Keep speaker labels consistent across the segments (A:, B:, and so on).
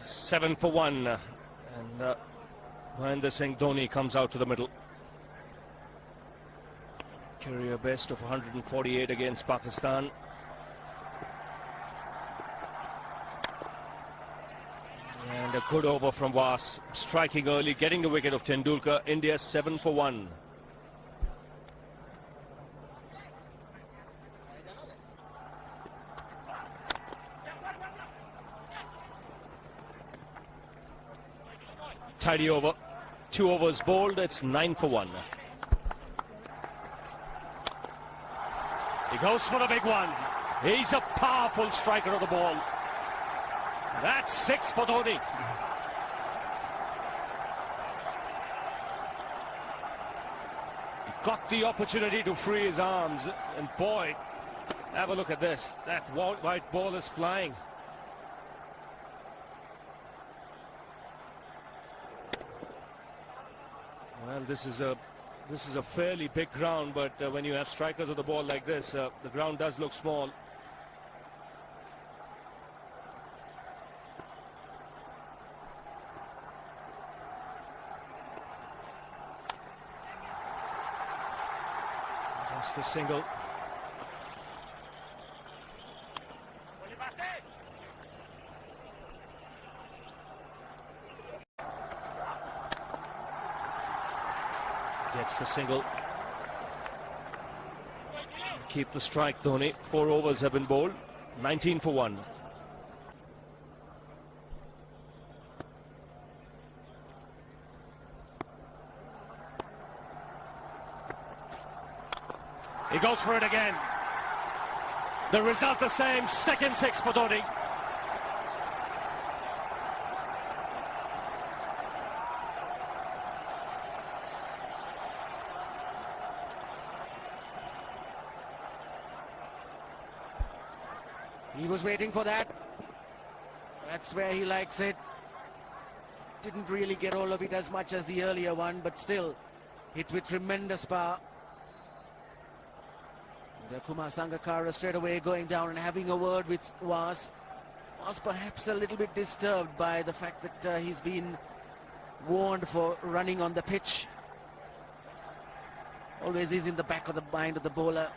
A: 7 for 1. And Mahendra Singh Dhoni comes out to the middle. Career best of 148 against Pakistan. And a good over from Was, striking early, getting the wicket of Tendulkar. India 7 for 1. Tidy over. 2 overs bowled. It's 9 for 1. He goes for the big one. He's a powerful striker of the ball. That's 6 for Dhoni. He got the opportunity to free his arms. And boy, have a look at this. That white ball is flying. Well, this is a fairly big ground, but when you have strikers of the ball like this, the ground does look small. Just a single. Gets the single. Keep the strike, Dhoni. 4 overs have been bowled. 19 for 1. He goes for it again. The result the same. Second 6 for Dhoni.
B: He was waiting for that. That's where he likes it. Didn't really get all of it as much as the earlier one, but still hit with tremendous power. The Kumar Sangakkara straight away going down and having a word with Was perhaps a little bit disturbed by the fact that he's been warned for running on the pitch. Always is in the back of the mind of the bowler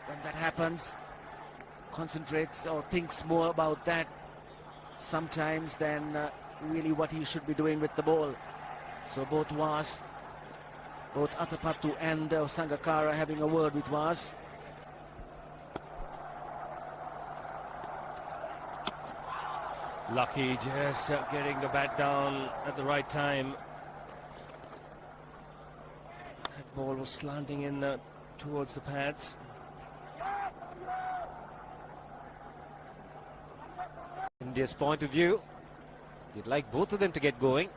B: when that happens. Concentrates or thinks more about that sometimes than really what he should be doing with the ball. So both Atapattu and Sangakkara having a word with Was.
A: Lucky just getting the bat down at the right time. That ball was slanting in towards the pads.
C: India's point of view, you'd like both of them to get going.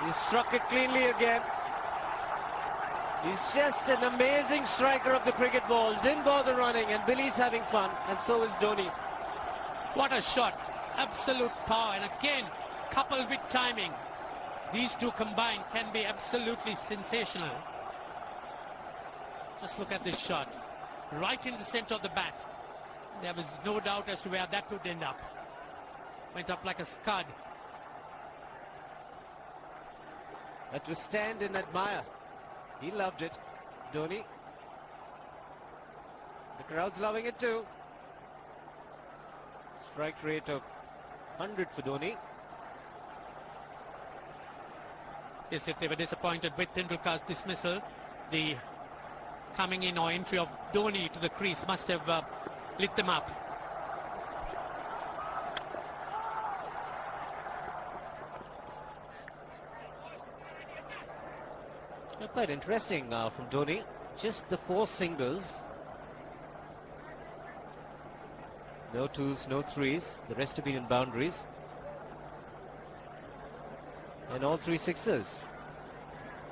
C: He struck it cleanly again. He's just an amazing striker of the cricket ball. Didn't bother running, and Billy's having fun, and so is Dhoni.
D: What a shot. Absolute power, and again, coupled with timing. These two combined can be absolutely sensational. Just look at this shot. Right in the center of the bat. There was no doubt as to where that would end up. Went up like a scud.
C: That was stand and admire. He loved it, Dhoni. The crowd's loving it too. Strike rate of 100 for Dhoni.
D: Yes, if they were disappointed with Tendulkar's dismissal, the coming in or entry of Dhoni to the crease must have lit them up.
C: Quite interesting from Dhoni. Just the 4 singles. No 2s, no 3s. The rest have been in boundaries. And all 3 6s.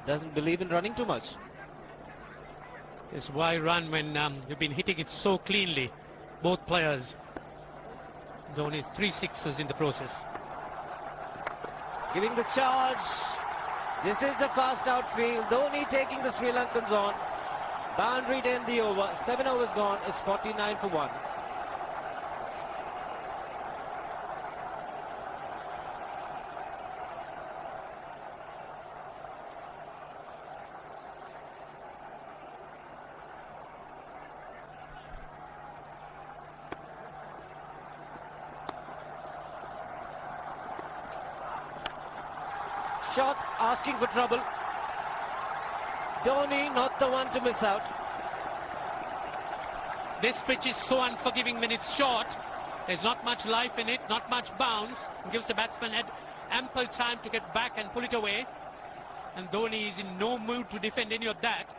C: Doesn't believe in running too much.
D: Yes, why run when you've been hitting it so cleanly, both players. Dhoni 3 6s in the process.
C: Giving the charge. This is the fast outfield. Dhoni taking the Sri Lankans on. Boundary to end the over. 7 overs gone. It's 49 for 1. Shot asking for trouble. Dhoni not the one to miss out.
D: This pitch is so unforgiving when it's short. There's not much life in it, not much bounce. It gives the batsman ample time to get back and pull it away. And Dhoni is in no mood to defend any of that.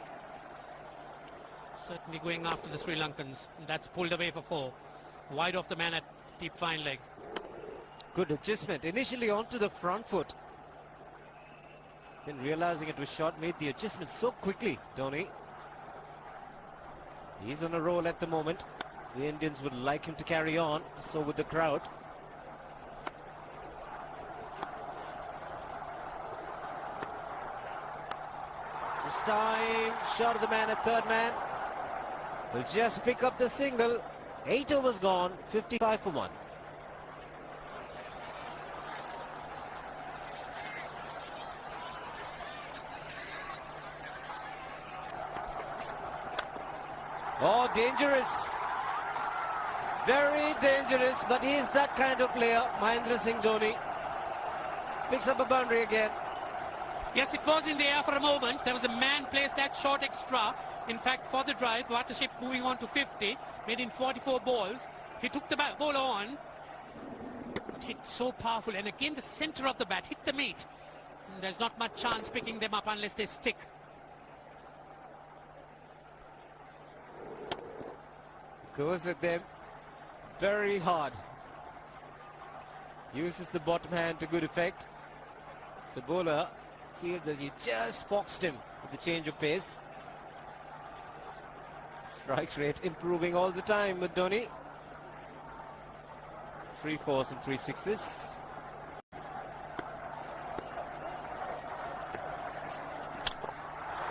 D: Certainly going after the Sri Lankans. And that's pulled away for 4. Wide off the man at deep fine leg.
C: Good adjustment. Initially onto the front foot. Then realizing it was short, made the adjustment so quickly, Dhoni. He's on a roll at the moment. The Indians would like him to carry on, so would the crowd. This time, shot of the man at third man. Will just pick up the single. 8 overs gone, 55 for 1. Oh, dangerous. Very dangerous, but he is that kind of player, Mahendra Singh Dhoni. Picks up a boundary again.
D: Yes, it was in the air for a moment. There was a man placed at short extra. In fact, for the drive, Watership moving on to 50, made in 44 balls. He took the ball on, but hit so powerful. And again, the centre of the bat hit the meat. And there's not much chance picking them up unless they stick.
C: Goes at them very hard. Uses the bottom hand to good effect. So bowler feels that he just foxed him with the change of pace. Strike rate improving all the time with Dhoni. 3 4s and 3 6s.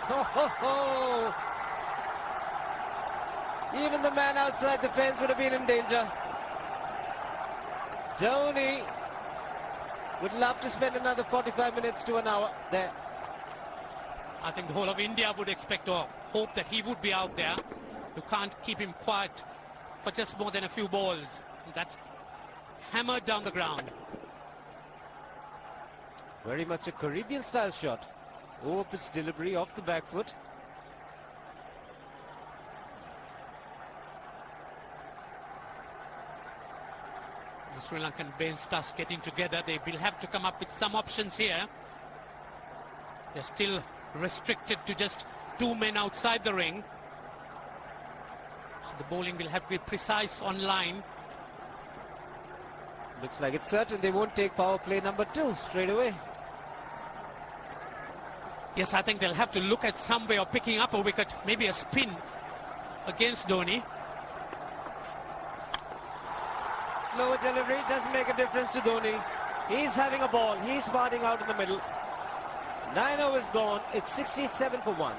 C: Ho ho ho! Even the man outside the fence would have been in danger. Dhoni would love to spend another 45 minutes to an hour there.
D: I think the whole of India would expect or hope that he would be out there. You can't keep him quiet for just more than a few balls. That's hammered down the ground.
C: Very much a Caribbean style shot. Over pitch delivery off the back foot.
D: The Sri Lankan bench starts getting together. They will have to come up with some options here. They're still restricted to just 2 men outside the ring. So the bowling will have to be precise on line.
C: Looks like it's certain they won't take power play number 2 straight away.
D: Yes, I think they'll have to look at some way of picking up a wicket, maybe a spin against Dhoni.
C: Slower delivery doesn't make a difference to Dhoni. He's having a ball. He's parting out in the middle. 9 overs gone. It's 67 for 1.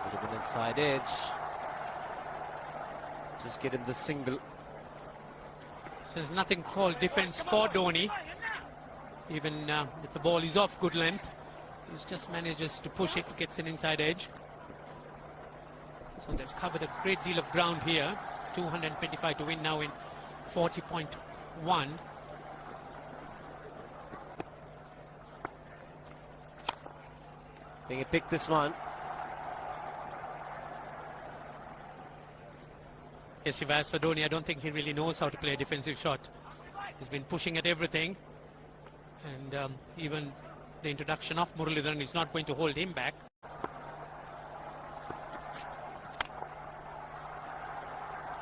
C: Would have been inside edge. Just get him the single.
D: So there's nothing called defense for Dhoni. Even if the ball is off good length, he just manages to push it, gets an inside edge. So they've covered a great deal of ground here. 225 to win now in 40.1. I
C: think he picked this one.
D: Yes, if as for Dhoni, I don't think he really knows how to play a defensive shot. He's been pushing at everything. And even the introduction of Muralidharan is not going to hold him back.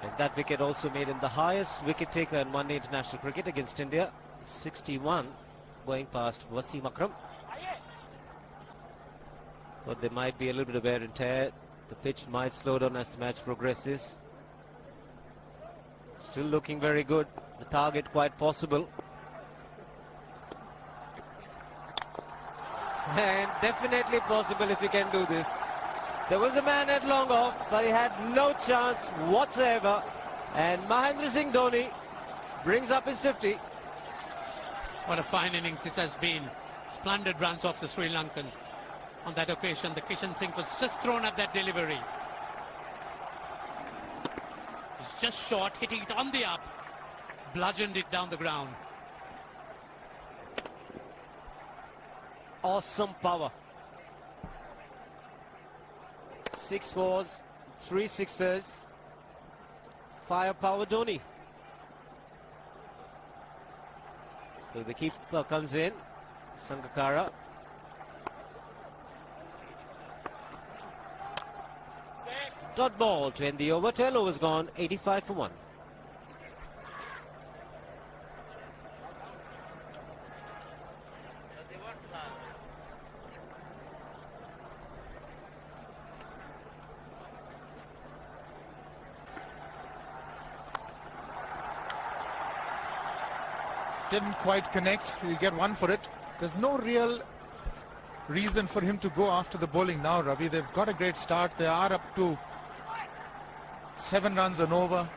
C: And that wicket also made him the highest wicket taker in one-day international cricket against India. 61, going past Wasim Akram. But there might be a little bit of wear and tear The pitch might slow down as the match progresses. Still looking very good. The target quite possible. And definitely possible if he can do this. There was a man at long off, but he had no chance whatsoever. And Mahendra Singh Dhoni brings up his 50.
D: What a fine innings this has been. Splendid runs off the Sri Lankans. On that occasion, the Kishan Singh was just thrown at that delivery. He's just short, hitting it on the up, bludgeoned it down the ground.
C: Awesome power. 6 fours, 3 sixers. Firepower Dhoni. So the keeper comes in, Sangakkara. Dot ball to end the over. 12 overs gone, 85 for 1.
E: Didn't quite connect. He'll get one for it. There's no real reason for him to go after the bowling now, Ravi. They've got a great start. They are up to 7 runs and over.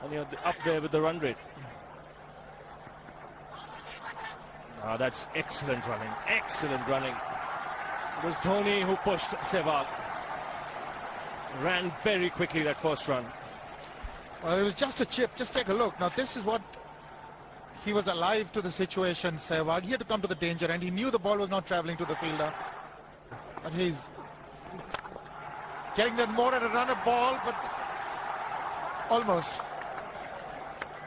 A: And you're up there with the run rate. Ah, that's excellent running. Excellent running. It was Dhoni who pushed Sehwag. Ran very quickly that first run.
E: It was just a chip. Just take a look. Now, this is what he was alive to the situation, Sehwag. He had to come to the danger, and he knew the ball was not travelling to the fielder. But he's getting that more at a run of ball, but almost.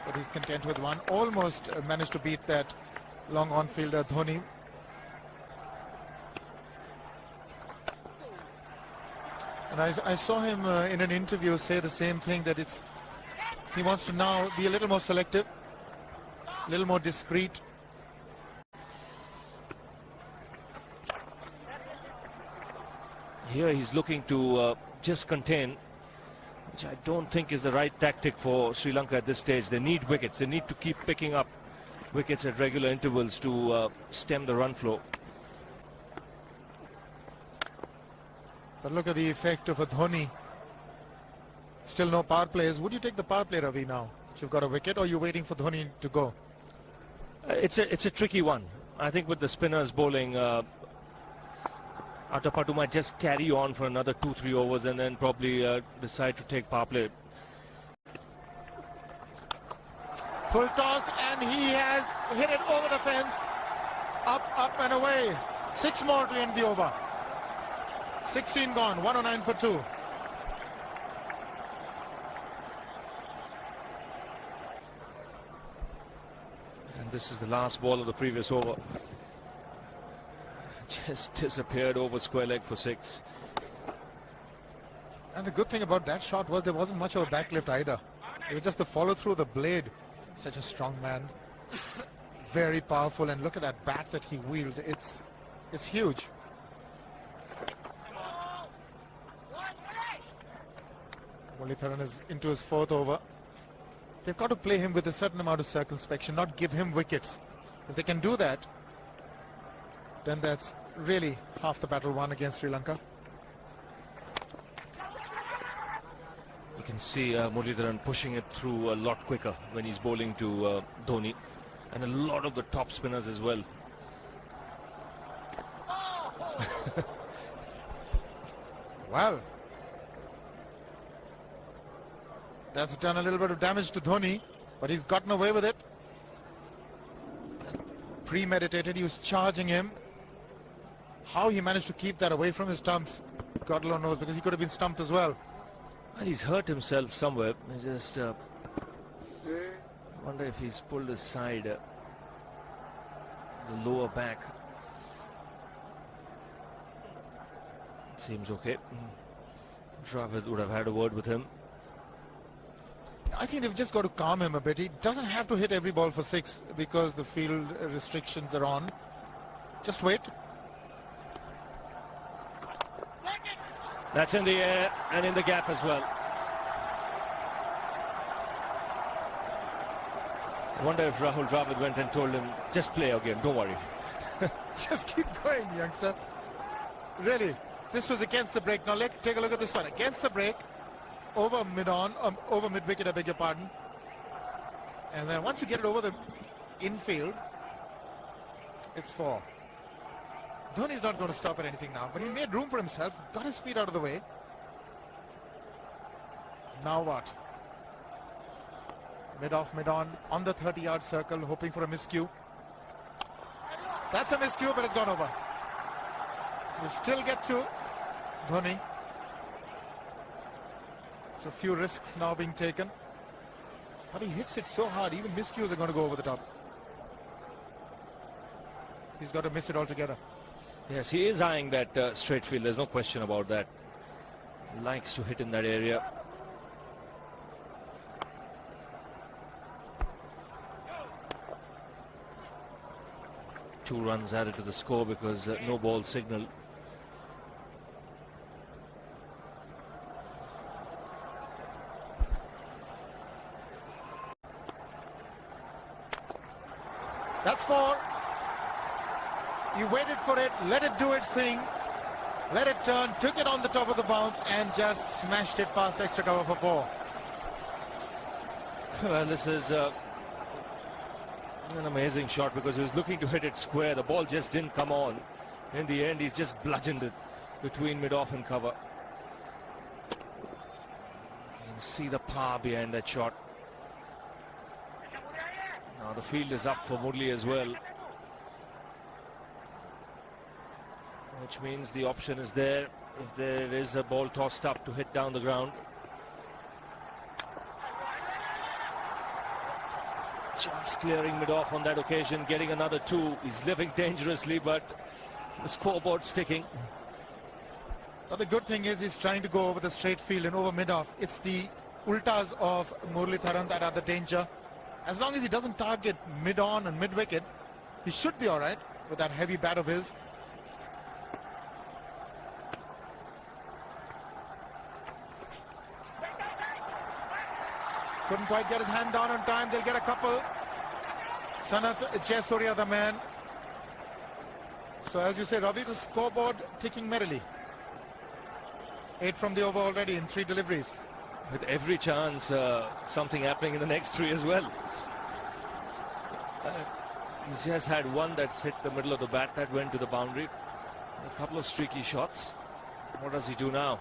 E: But he's content with one. Almost managed to beat that long on fielder, Dhoni. And I saw him in an interview say the same thing, that he wants to now be a little more selective, a little more discreet.
A: Here he's looking to just contain, which I don't think is the right tactic for Sri Lanka at this stage. They need wickets. They need to keep picking up wickets at regular intervals to stem the run flow.
E: But look at the effect of a Dhoni. Still no power plays. Would you take the power play, Ravi, now that you've got a wicket, or are you waiting for Dhoni to go?
A: It's a tricky one. I think with the spinners bowling, Atapattu might just carry on for another 2-3 overs and then probably decide to take power play.
E: Full toss, and he has hit it over the fence. Up and away. 6 more to end the over. 16 gone, 109 for 2.
A: And this is the last ball of the previous over. Just disappeared over square leg for 6.
E: And the good thing about that shot was there wasn't much of a backlift either. It was just the follow through the blade. Such a strong man. Very powerful, and look at that bat that he wields. It's huge. Mullitharan is into his 4th over. They've got to play him with a certain amount of circumspection, not give him wickets. If they can do that, then that's really half the battle won against Sri Lanka.
A: You can see Mullitharan pushing it through a lot quicker when he's bowling to Dhoni, and a lot of the top spinners as well.
E: Well, that's done a little bit of damage to Dhoni, but he's gotten away with it. Premeditated, he was charging him. How he managed to keep that away from his stumps, God alone knows, because he could have been stumped as well.
A: Well, he's hurt himself somewhere. I just wonder if he's pulled aside the lower back. Seems okay. Dravid would have had a word with him.
E: I think they've just got to calm him a bit. He doesn't have to hit every ball for 6 because the field restrictions are on. Just wait.
A: That's in the air and in the gap as well. I wonder if Rahul Dravid went and told him, just play again, don't worry.
E: Just keep going, youngster. Really, this was against the break. Now take a look at this one. Against the break, over mid-on, over mid-wicket, I beg your pardon. And then once you get it over the infield, it's 4. Dhoni's not going to stop at anything now, but he made room for himself, got his feet out of the way. Now what? Mid-off, mid-on, on the 30-yard circle, hoping for a miscue. That's a miscue, but it's gone over. We'll still get to Dhoni. So a few risks now being taken. But he hits it so hard, even miscues are going to go over the top. He's got to miss it altogether.
A: Yes, he is eyeing that straight field. There's no question about that. He likes to hit in that area. Two runs added to the score because no ball signal.
E: That's 4. You waited for it, let it do its thing, let it turn, took it on the top of the bounce and just smashed it past extra cover for 4.
A: Well, this is an amazing shot because he was looking to hit it square. The ball just didn't come on. In the end, he's just bludgeoned it between mid-off and cover. You can see the power behind that shot. Now the field is up for Murli as well, which means the option is there if there is a ball tossed up to hit down the ground. Just clearing mid-off on that occasion, getting another 2. He's living dangerously, but the scoreboard sticking.
E: But the good thing is he's trying to go over the straight field and over mid-off. It's the ultas of Muralitharan that are the danger. As long as he doesn't target mid-on and mid-wicket, he should be all right with that heavy bat of his. Couldn't quite get his hand down on time. They'll get a couple. Sanath Jayasuriya, the man. So as you say, Ravi, the scoreboard ticking merrily. 8 from the over already in 3 deliveries.
A: With every chance, something happening in the next 3 as well. He's just had one that hit the middle of the bat that went to the boundary. A couple of streaky shots. What does he do now?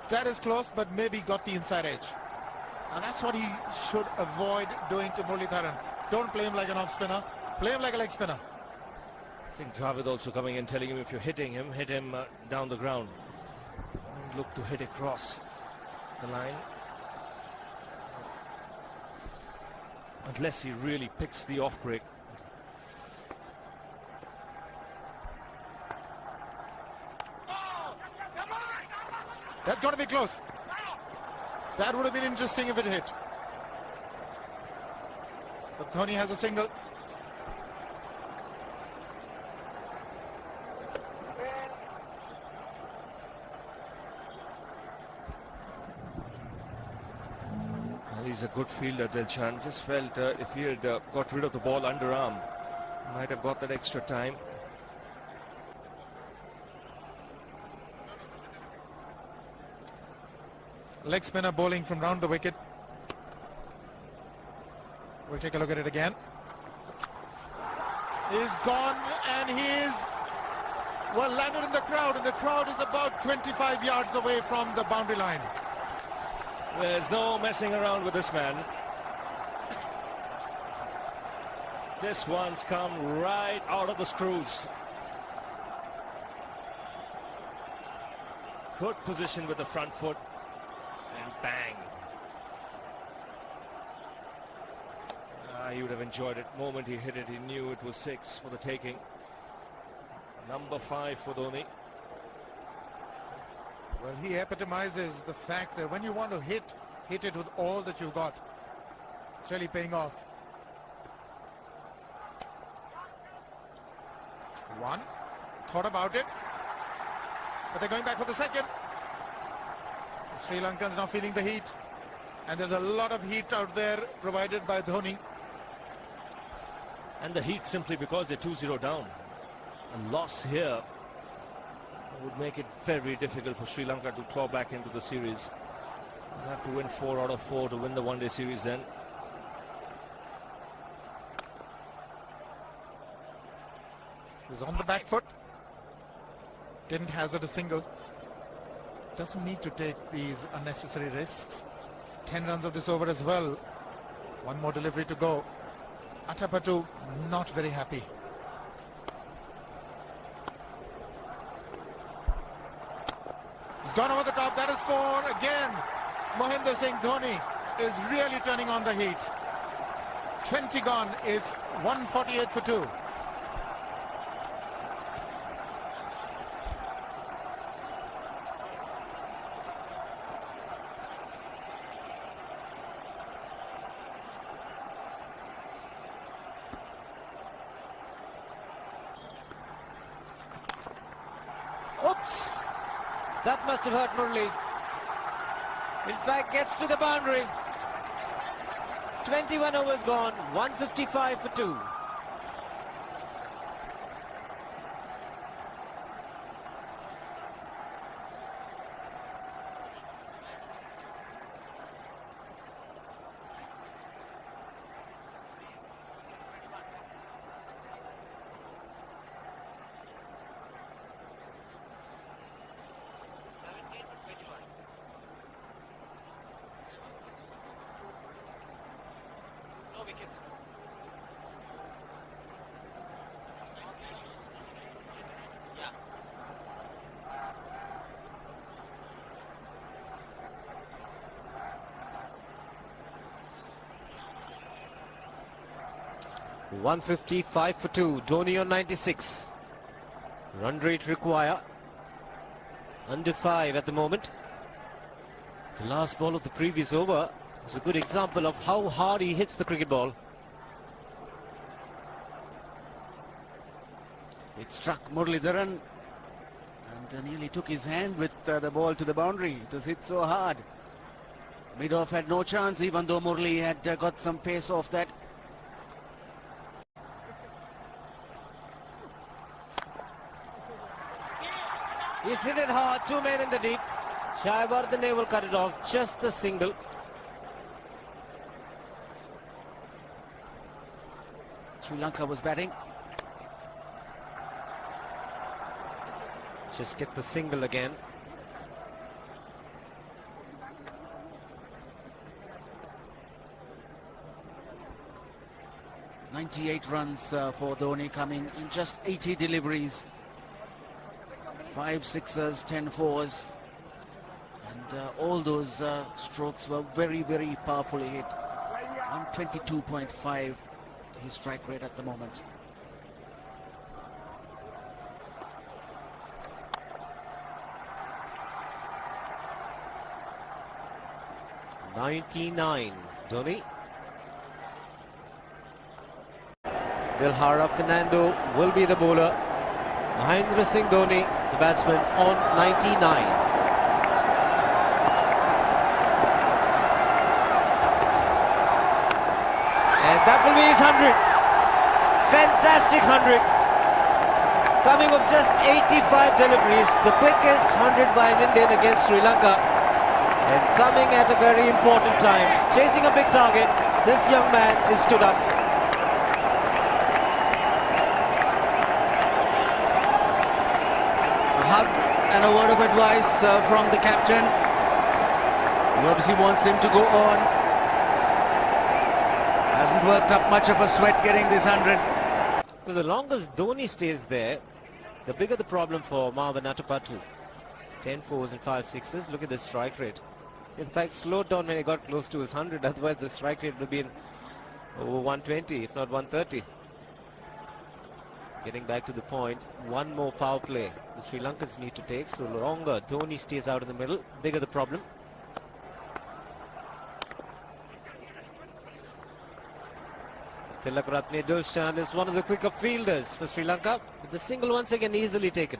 E: That is close, but maybe got the inside edge. And that's what he should avoid doing to Muralitharan. Don't play him like an off spinner. Play him like a leg spinner.
A: I think Dravid also coming in telling him if you're hitting him, hit him down the ground. Don't look to hit across the line. Unless he really picks the off break.
E: That's got to be close. That would have been interesting if it hit. But Dhoni has a single.
A: Well, he's a good fielder, Dilshan. Just felt if he had got rid of the ball underarm, might have got that extra time.
E: Leg spinner bowling from round the wicket. We'll take a look at it again. He's gone and he is, well, landed in the crowd, and the crowd is about 25 yards away from the boundary line.
A: There's no messing around with this man. This one's come right out of the screws. Good position with the front foot. And bang. He would have enjoyed it. The moment he hit it, he knew it was 6 for the taking. Number 5 for Dhoni.
E: Well, he epitomizes the fact that when you want to hit it with all that you've got. It's really paying off. 1. Thought about it. but they're going back for the second. Sri Lankans now feeling the heat, and there's a lot of heat out there provided by Dhoni.
A: And the heat simply because they're 2-0 down. A loss here would make it very difficult for Sri Lanka to claw back into the series. They'll have to win 4 out of 4 to win the one-day series then.
E: He's on the back foot. Didn't hazard a single. Doesn't need to take these unnecessary risks. 10 runs of this over as well. One more delivery to go. Atapattu not very happy. He's gone over the top. That is 4 again. Mahendra Singh Dhoni is really turning on the heat. 20 gone. It's 148 for 2.
C: Oops! That must have hurt Murli. In fact, gets to the boundary. 21 overs gone, 155 for 2.
D: Wickets. Yeah.
C: $155 for 2. Dhoni on 96. Run rate require under 5 at the moment. The last ball of the previous over is a good example of how hard he hits the cricket ball.
B: It struck Muralidharan and nearly took his hand with the ball to the boundary. It was hit so hard. Mid-off had no chance, even though Murli had got some pace off that.
C: He's hit it hard, 2 men in the deep. Shaiwardene will cut it off, just a single.
B: Sri Lanka was batting.
C: Just get the single again.
B: .98 runs for Dhoni, coming in just 80 deliveries. 5 sixers, 10 fours. And all those strokes were very powerfully hit. 122.5 his strike rate at the moment.
C: .99 Dhoni. Dilhara Fernando will be the bowler. Mahendra Singh Dhoni, the batsman, on 99. And that will be his 100. Fantastic 100. Coming of just 85 deliveries, the quickest 100 by an Indian against Sri Lanka. And coming at a very important time. Chasing a big target, this young man is stood up.
B: A hug and a word of advice from the captain. He obviously wants him to go on. Hasn't worked up much of a sweat getting this 100.
C: Because the longer Dhoni stays there, the bigger the problem for Marvan Atapattu. 10 fours and 5 sixes. Look at the strike rate. In fact, slowed down when he got close to his 100. Otherwise, the strike rate would have been over 120, if not 130. Getting back to the point, one more power play the Sri Lankans need to take. So longer Dhoni stays out in the middle, bigger the problem. Tilakratne Dulshan is one of the quicker fielders for Sri Lanka. But the single once again easily taken.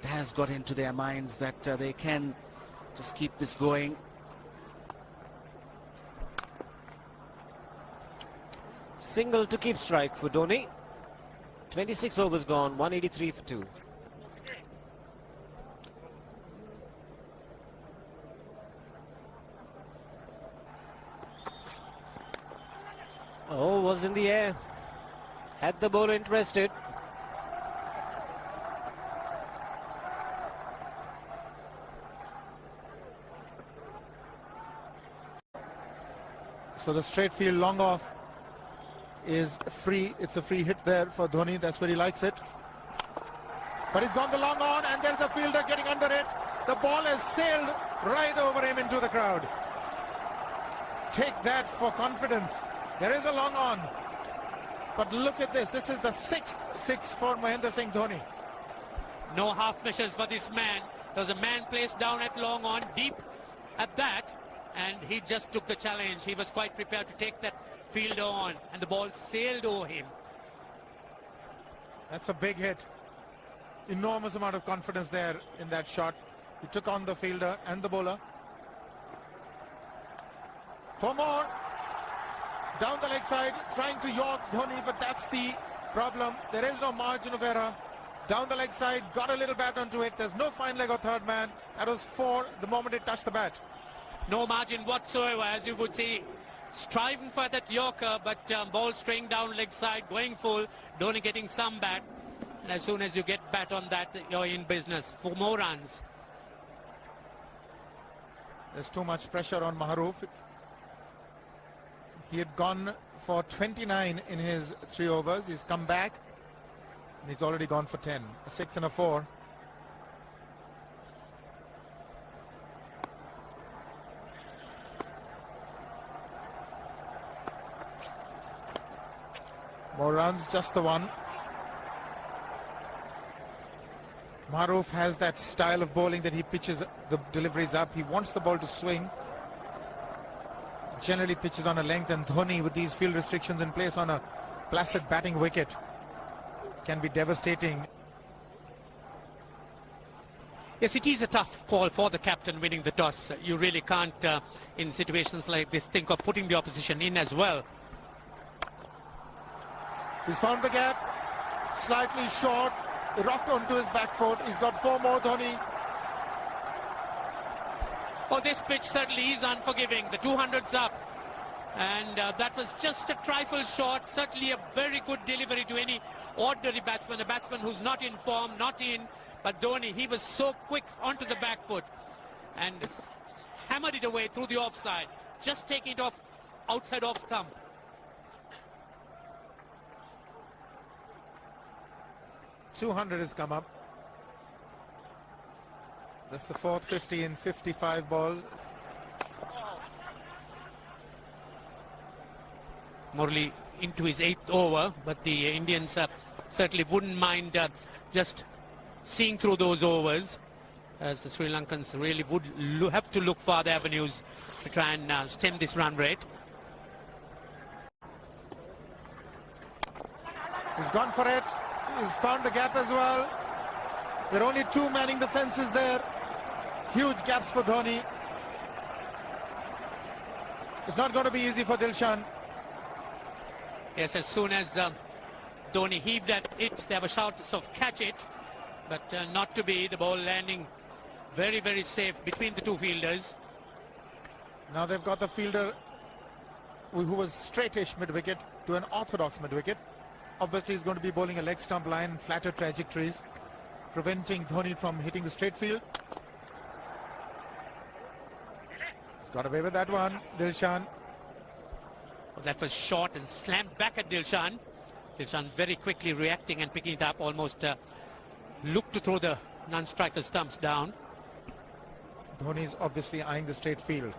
B: it has got into their minds that they can just keep this going.
C: Single to keep strike for Dhoni. 26 overs gone, 183 for 2. Oh, was in the air. Had the bowler interested.
E: So the straight field long off is free. It's a free hit there for Dhoni. That's where he likes it. But he's gone the long on, and there's a fielder getting under it. The ball has sailed right over him into the crowd. Take that for confidence. There is a long on. But look at this. This is the 6th six for Mahendra Singh Dhoni.
D: No half measures for this man. There was a man placed down at long on, deep at that, and he just took the challenge. He was quite prepared to take that fielder on, and the ball sailed over him.
E: That's a big hit. Enormous amount of confidence there in that shot. He took on the fielder and the bowler. For more. Down the leg side, trying to york Dhoni, but that's the problem. There is no margin of error. Down the leg side, got a little bat onto it. There's no fine leg or third man. That was 4 the moment it touched the bat.
D: No margin whatsoever, as you would see. Striving for that yorker, but ball straying down leg side, going full. Dhoni getting some bat. And as soon as you get bat on that, you're in business for more runs.
E: There's too much pressure on Maharoof. He had gone for 29 in his 3 overs. He's come back. And he's already gone for 10. A 6 and a 4. More runs, just the 1. Maharoof has that style of bowling that he pitches the deliveries up. He wants the ball to swing. Generally pitches on a length, and Dhoni, with these field restrictions in place on a placid batting wicket, can be devastating.
D: Yes, it is a tough call for the captain winning the toss. You really can't, in situations like this, think of putting the opposition in as well.
E: He's found the gap, slightly short, rocked onto his back foot. He's got 4 more, Dhoni.
D: Oh, this pitch certainly is unforgiving. The 200's up. And that was just a trifle short. Certainly a very good delivery to any ordinary batsman. A batsman who's not in form, not in. But Dhoni, he was so quick onto the back foot. And hammered it away through the offside. Just taking it off, outside off thumb.
E: .200 has come up. That's the 4th 50 in 55 balls.
D: Murali into his 8th over, but the Indians certainly wouldn't mind just seeing through those overs, as the Sri Lankans really would have to look for other avenues to try and stem this run rate.
E: He's gone for it. He's found the gap as well. There are only 2 manning the fences there. Huge gaps for Dhoni. It's not going to be easy for Dilshan.
D: Yes, as soon as Dhoni heaved at it, there were shouts of catch it, but not to be. The ball landing very, very safe between the 2 fielders.
E: Now they've got the fielder who was straightish mid-wicket to an orthodox mid-wicket. Obviously he's going to be bowling a leg stump line, flatter trajectories, preventing Dhoni from hitting the straight field. He's got away with that one, Dilshan.
D: Well, that was short and slammed back at Dilshan. Dilshan very quickly reacting and picking it up, almost looked to throw the non-striker stumps down.
E: Dhoni's obviously eyeing the straight field.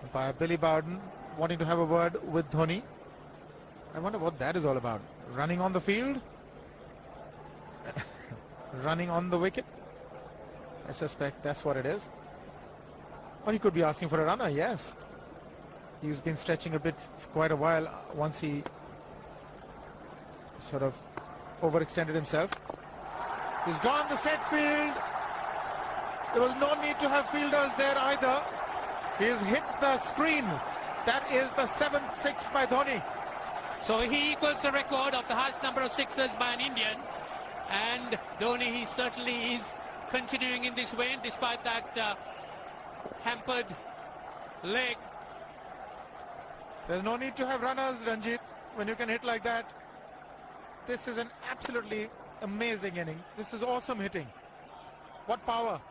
E: Umpire Billy Bowden wanting to have a word with Dhoni. I wonder what that is all about. Running on the field? Running on the wicket? I suspect that's what it is. Or he could be asking for a runner, yes. He's been stretching a bit for quite a while once he sort of overextended himself. He's gone the straight field. There was no need to have fielders there either. He's hit the screen. That is the 7th six by Dhoni.
D: So he equals the record of the highest number of sixes by an Indian. And Dhoni, he certainly is continuing in this vein despite that hampered leg.
E: There's no need to have runners, Ranjit, when you can hit like that. This is an absolutely amazing inning. This is awesome hitting. What power.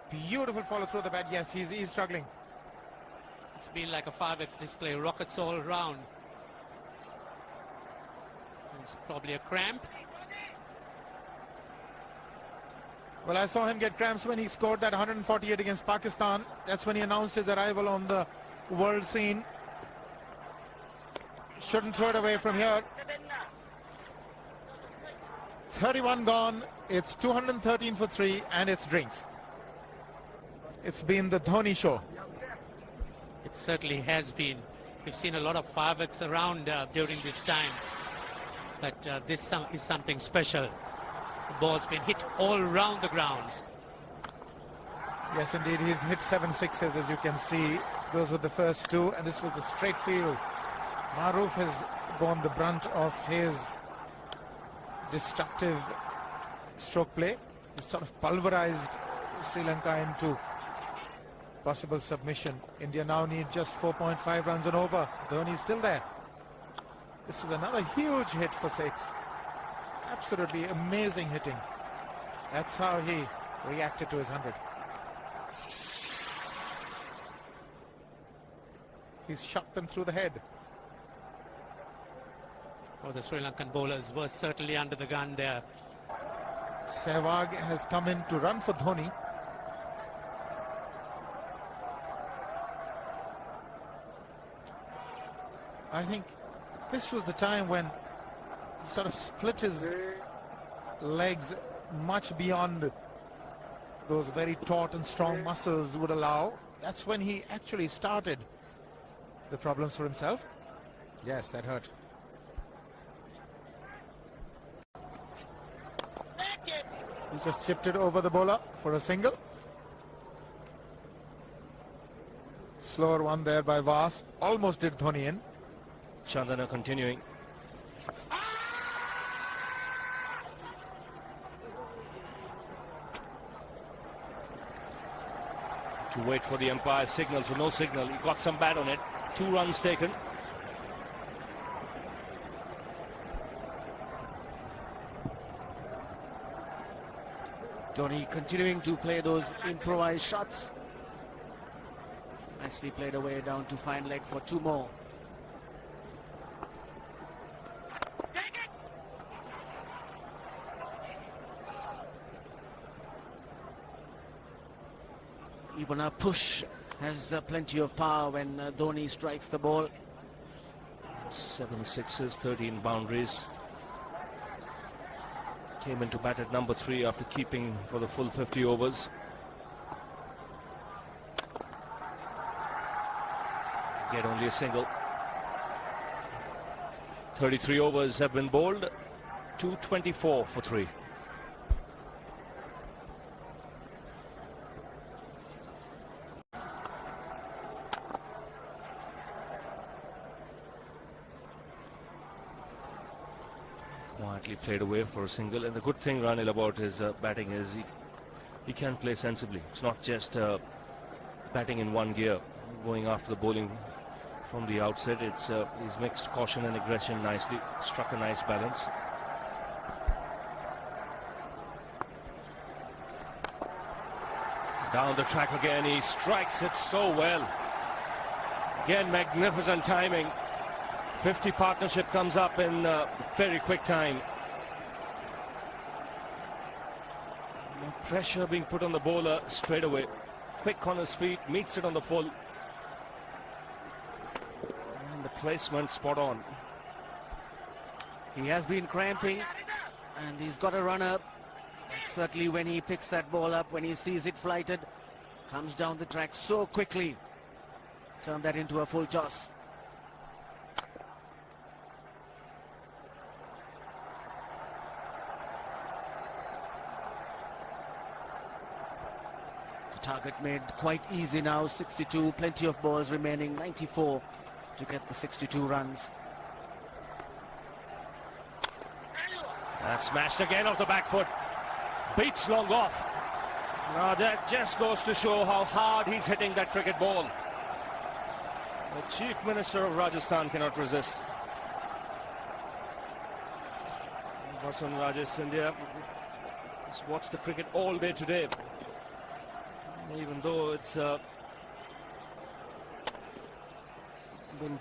E: Beautiful follow through the bat. Yes, he's struggling.
D: It's been like a 5x display, rockets all around. It's probably a cramp.
E: Well, I saw him get cramps when he scored that 148 against Pakistan. That's when he announced his arrival on the world scene. Shouldn't throw it away from here. 31 gone. It's 213 for 3 and it's drinks. It's been the Dhoni show.
D: It certainly has been. We've seen a lot of fireworks around during this time. But this is something special. The ball's been hit all around the grounds.
E: Yes, indeed. He's hit 7 sixes, as you can see. Those were the first 2, and this was the straight field. Maruf has borne the brunt of his destructive stroke play. He's sort of pulverized Sri Lanka into possible submission. India now need just 4.5 runs and over. Dhoni's still there. This is another huge hit for 6. Absolutely amazing hitting. That's how he reacted to his 100. He's shot them through the head.
D: Oh, the Sri Lankan bowlers were certainly under the gun there.
E: Sehwag has come in to run for Dhoni. I think this was the time when he sort of split his legs much beyond those very taut and strong muscles would allow. That's when he actually started the problems for himself. Yes, that hurt. He's just chipped it over the bowler for a single. Slower one there by Vas. Almost did Dhoni in.
A: Chandana continuing. To wait for the umpire's signal, so no signal. He got some bat on it. 2 runs taken.
B: Dhoni continuing to play those improvised shots. Nicely played away down to fine leg for 2 more. Even a push has plenty of power when Dhoni strikes the ball.
A: 7 sixes, 13 boundaries. Came into bat at number 3 after keeping for the full 50 overs. Get only a single. 33 overs have been bowled. 224 for 3. Quietly played away for a single, and the good thing, Ranil, about his batting is he can play sensibly. It's not just batting in one gear, going after the bowling from the outset. It's he's mixed caution and aggression nicely, struck a nice balance. Down the track again, he strikes it so well. Again, magnificent timing. 50 partnership comes up in very quick time. No pressure being put on the bowler straight away. Quick on his feet, meets it on the full. And the placement spot on.
B: He has been cramping and he's got a runner. Certainly when he picks that ball up, when he sees it flighted, comes down the track so quickly. Turn that into a full toss. Target made quite easy now, 62, plenty of balls remaining, 94 to get the 62 runs.
A: And smashed again off the back foot. Beats long off. Now that just goes to show how hard he's hitting that cricket ball. The Chief Minister of Rajasthan cannot resist. Marvan Rajesh India has watched the cricket all day today. Even though it's been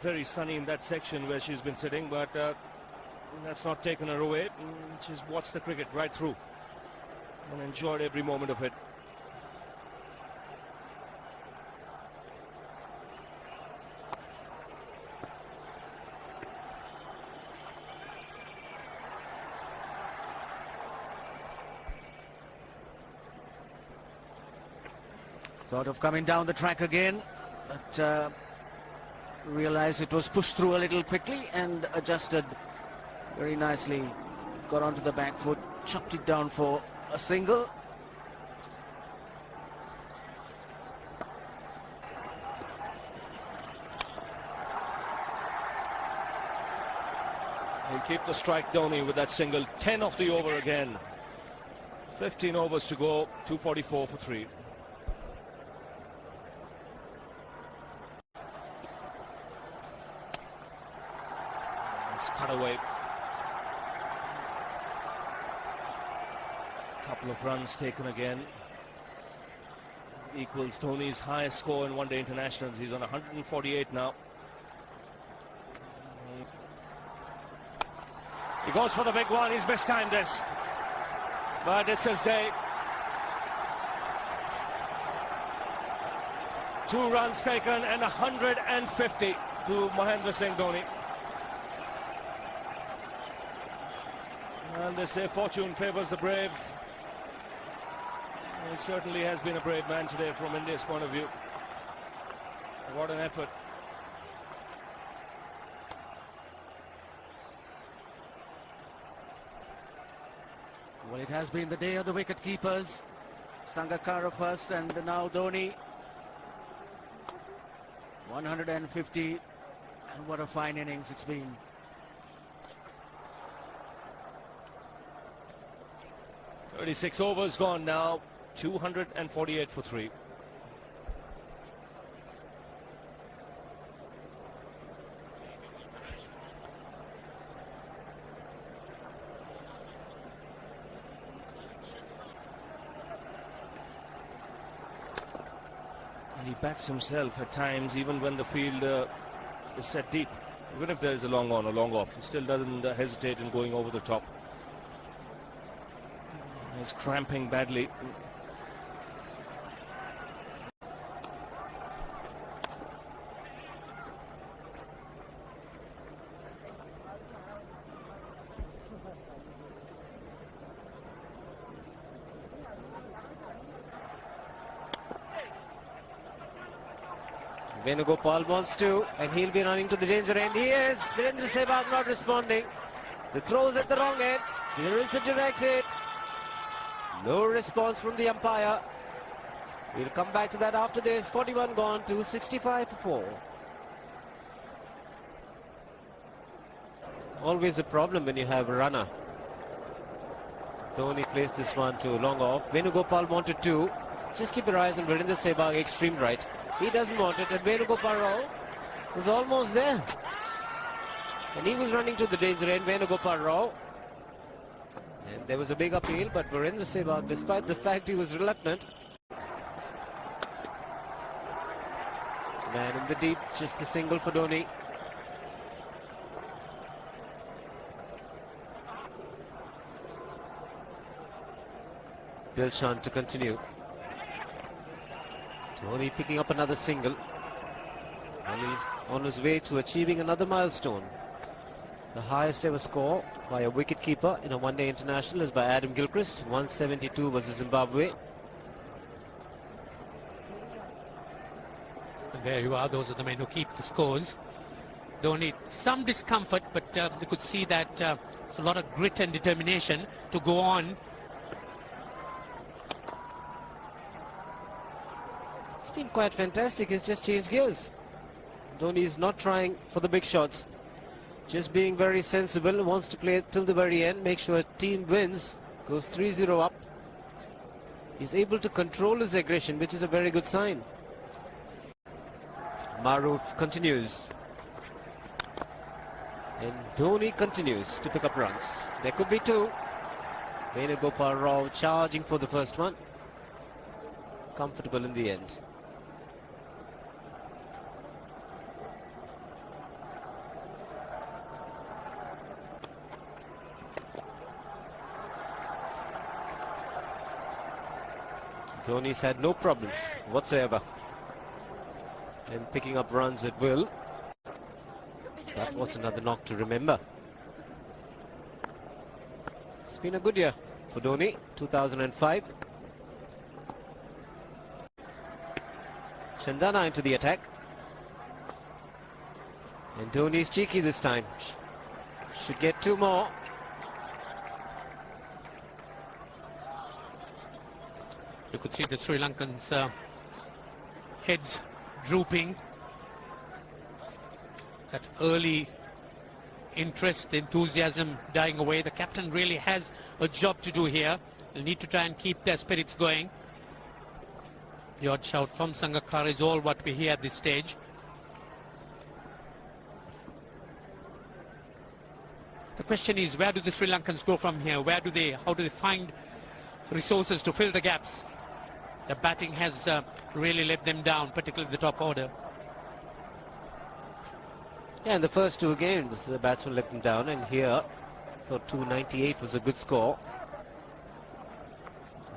A: very sunny in that section where she's been sitting, but that's not taken her away. She's watched the cricket right through and enjoyed every moment of it.
B: Thought of coming down the track again, but realized it was pushed through a little quickly and adjusted very nicely. Got onto the back foot, chopped it down for a single.
A: He'll keep the strike, Dhoni, with that single. 10 off the over again. 15 overs to go, 244 for 3. It's cut away. Couple of runs taken again. Equals Dhoni's highest score in one-day internationals. He's on 148 now. He goes for the big one. He's mistimed this, but it's his day. 2 runs taken and 150 to Mahendra Singh Dhoni. Well, they say fortune favours the brave. He certainly has been a brave man today from India's point of view. What an effort.
B: Well, it has been the day of the wicket keepers. Sangakkara first and now Dhoni. 150, and what a fine innings it's been.
A: "36 overs gone now, 248 for 3. And he bats himself at times, even when the field is set deep. Even if there is a long on or long off, he still doesn't hesitate in going over the top. He's cramping badly.
C: Venugopal wants to, and he'll be running to the danger end. He is. Virendra Sehwag not responding. The throw's at the wrong end. Here is a direct hit. No response from the umpire. We'll come back to that after this. 41 gone to 65 for 4. Always a problem when you have a runner. Dhoni placed this one to long off. Venugopal wanted to. Just keep your eyes on Virendra Sehwag, extreme right. He doesn't want it, and Venugopal Rao was almost there. And he was running to the danger end, Venugopal Rao. And there was a big appeal, but Virendra Sehwag, despite the fact he was reluctant. It's a man in the deep, just the single for Dhoni. Dilshan to continue. Dhoni picking up another single, and he's on his way to achieving another milestone. The highest ever score by a wicket-keeper in a one-day international is by Adam Gilchrist. 172 was Zimbabwe.
D: And there you are, those are the men who keep the scores. Dhoni, some discomfort, but you could see that it's a lot of grit and determination to go on.
C: been quite fantastic. He's just changed gears. Dhoni is not trying for the big shots. Just being very sensible, wants to play till the very end, make sure team wins, goes 3-0 up. He's able to control his aggression, which is a very good sign. Maruf continues. And Dhoni continues to pick up runs. There could be two. Venugopal Rao charging for the first one. Comfortable in the end. Dhoni's had no problems whatsoever in picking up runs at will. That was another knock to remember. It's been a good year for Dhoni, 2005. Chandana into the attack. And Dhoni's cheeky this time. Should get two more.
D: You could see the Sri Lankans' heads drooping. That early interest, enthusiasm dying away. The captain really has a job to do here. They'll need to try and keep their spirits going. The odd shout from Sangakkara is all what we hear at this stage. The question is, where do the Sri Lankans go from here? How do they find resources to fill the gaps? The batting has really let them down, particularly the top order.
C: Yeah, in the first two games, the batsman let them down, and here, I thought 298 was a good score.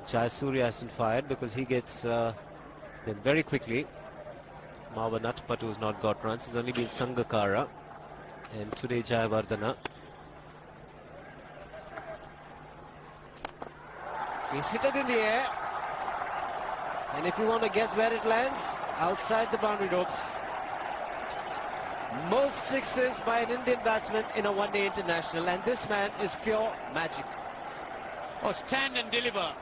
C: Jayasuriya hasn't fired because he gets them very quickly. Marvan Atapattu has not got runs. It's only been Sangakkara, and today Jayawardena. He's hit it in the air, and if you want to guess where it lands, outside the boundary ropes. Most sixes by an Indian batsman in a one-day international, and this man is pure magic.
D: Oh, stand and deliver.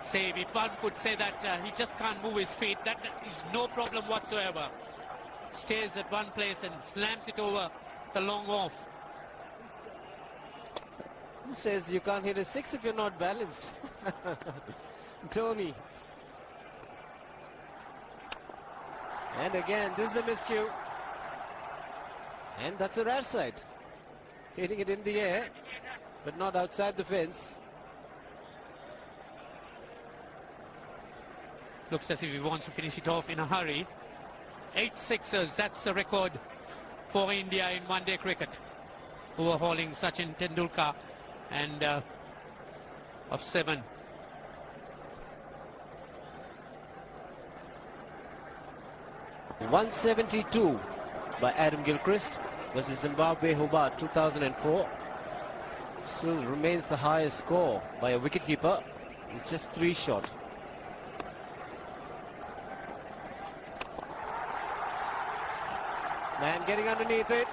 D: Save, if one could say that he just can't move his feet, that is no problem whatsoever. Stays at one place and slams it over the long off.
C: Who says you can't hit a six if you're not balanced? Dhoni. And again, this is a miscue. And that's a rare sight. Hitting it in the air, but not outside the fence.
D: Looks as if he wants to finish it off in a hurry. 8 sixes, that's a record for India in one-day cricket. Overhauling Sachin Tendulkar and of 7.
C: .172 by Adam Gilchrist versus Zimbabwe Hobart 2004. Still remains the highest score by a wicket-keeper. He's just 3 short. Man getting underneath it,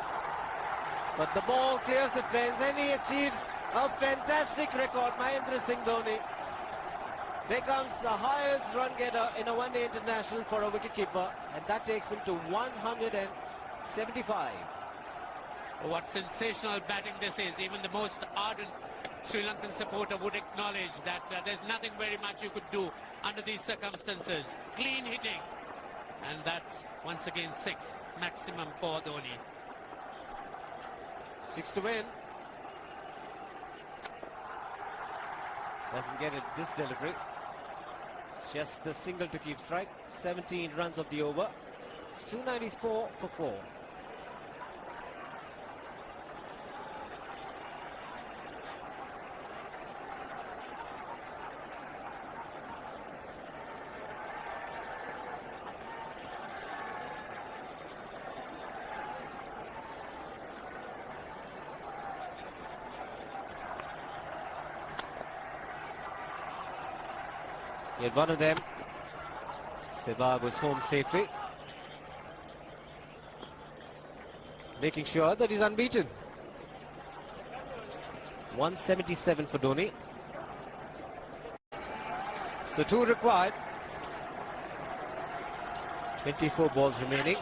C: but the ball clears the fence and he achieves a fantastic record. Mahendra Singh Dhoni becomes the highest run getter in a one-day international for a wicketkeeper, and that takes him to 175.
D: What sensational batting this is. Even the most ardent Sri Lankan supporter would acknowledge that there's nothing very much you could do under these circumstances. Clean hitting, and that's once again 6 maximum for Dhoni.
C: 6 to win. Doesn't get it this delivery. Just the single to keep strike. 17 runs of the over. It's 294 for 4. He had one of them. Sehwag was home safely, making sure that he's unbeaten. 177 for Dhoni. So 2 required. 24 balls remaining.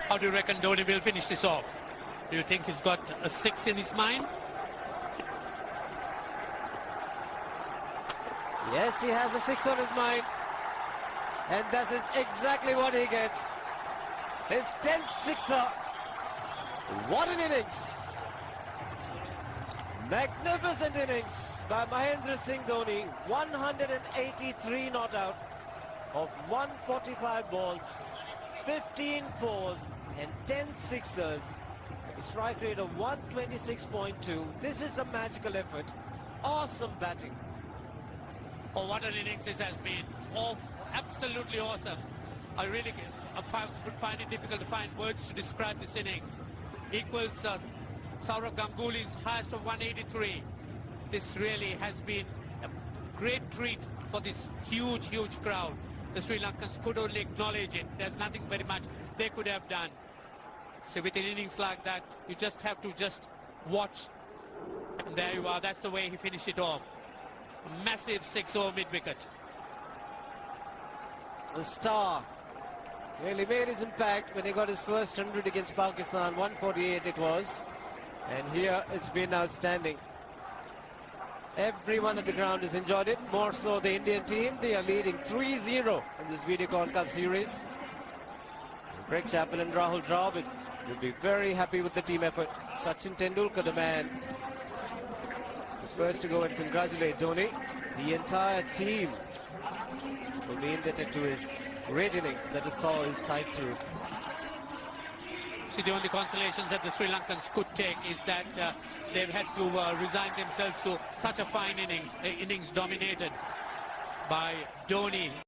D: How do you reckon Dhoni will finish this off? Do you think he's got a 6 in his mind?
C: Yes, he has a 6 on his mind. And that is exactly what he gets. His 10th sixer. What an innings. Magnificent innings by Mahendra Singh Dhoni. 183 not out of 145 balls, 15 fours and 10 sixers. A strike rate of 126.2. This is a magical effort. Awesome batting.
D: Oh, what an innings this has been. Oh, absolutely awesome. I really would find it difficult to find words to describe this innings. Equals Sourav Ganguly's highest of 183. This really has been a great treat for this huge, huge crowd. The Sri Lankans could only acknowledge it. There's nothing very much they could have done. So with an innings like that, you just have to just watch. And there you are. That's the way he finished it off. A massive 6-over mid-wicket.
C: The star really made his impact when he got his first 100 against Pakistan. 148 it was. And here it's been outstanding. Everyone at the ground has enjoyed it. More so the Indian team. They are leading 3-0 in this Videocon Cup series. Greg Chappell and Rahul Dravid will be very happy with the team effort. Sachin Tendulkar, the man, the first to go and congratulate Dhoni. The entire team will be indebted to his great innings that it saw his side through.
D: See, the only consolations that the Sri Lankans could take is that they've had to resign themselves to such a fine innings dominated by Dhoni.